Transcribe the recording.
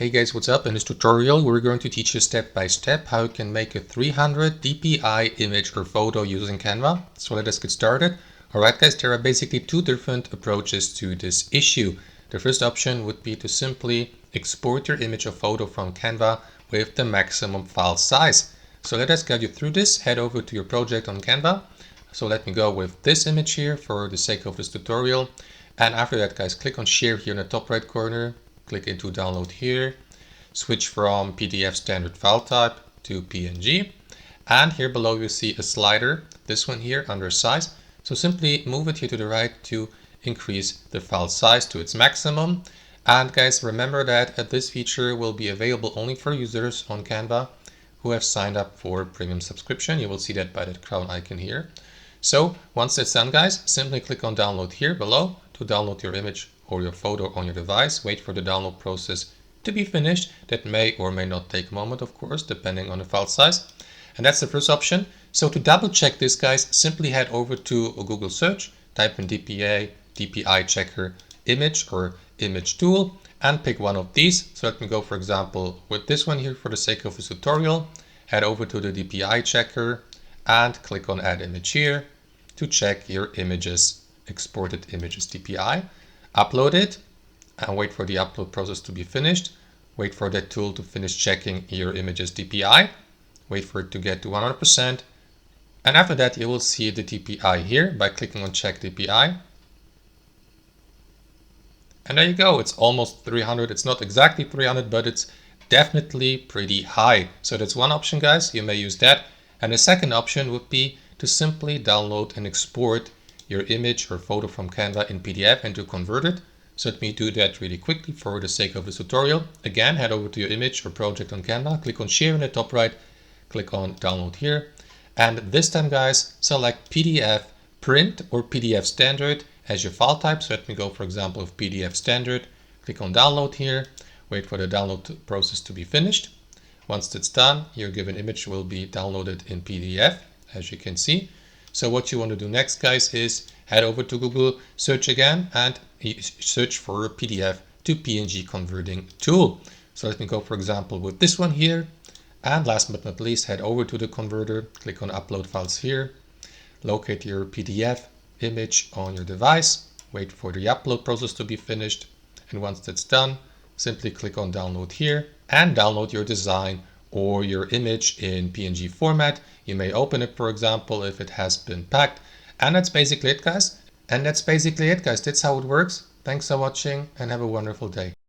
Hey guys, what's up? In this tutorial we're going to teach you step by step how you can make a 300 DPI image or photo using Canva. So let us get started. Alright guys, there are basically two different approaches to this issue. The first option would be to simply export your image or photo from Canva with the maximum file size. So let us guide you through this. Head over to your project on Canva. So let me go with this image here for the sake of this tutorial. And after that guys, click on share here in the top right corner. Click into download here, switch from PDF standard file type to PNG, and here below you see a slider, this one here under size. So simply move it here to the right to increase the file size to its maximum. And guys, remember that this feature will be available only for users on Canva who have signed up for premium subscription. You will see that by that crown icon here. So once that's done guys, simply click on download here below to download your image or your photo on your device. Wait for the download process to be finished. That may or may not take a moment, of course, depending on the file size. And that's the first option. So to double check this guys, simply head over to a Google search, type in DPI checker image or image tool, and pick one of these. So let me go, for example, with this one here for the sake of this tutorial. Head over to the DPI checker and click on add image here to check your images, exported images DPI. Upload it and wait for the upload process to be finished. Wait for that tool to finish checking your images DPI. Wait for it to get to 100%. And after that, you will see the DPI here by clicking on check DPI. And there you go. It's almost 300. It's not exactly 300, but it's definitely pretty high. So that's one option, guys. You may use that. And the second option would be to simply download and export your image or photo from Canva in PDF and to convert it. So let me do that really quickly for the sake of this tutorial. Again, head over to your image or project on Canva, click on share in the top right, click on download here. And this time guys, select PDF print or PDF standard as your file type. So let me go, for example, with PDF standard, click on download here, wait for the download process to be finished. Once that's done, your given image will be downloaded in PDF, as you can see. So what you want to do next, guys, is head over to Google, search again, and search for a PDF to PNG converting tool. So let me go, for example, with this one here. And last but not least, head over to the converter, click on upload files here, locate your PDF image on your device, wait for the upload process to be finished. And once that's done, simply click on download here and download your design or your image in PNG format. You may open it, for example, if it has been packed. And that's basically it, guys. That's how it works. Thanks for watching and have a wonderful day.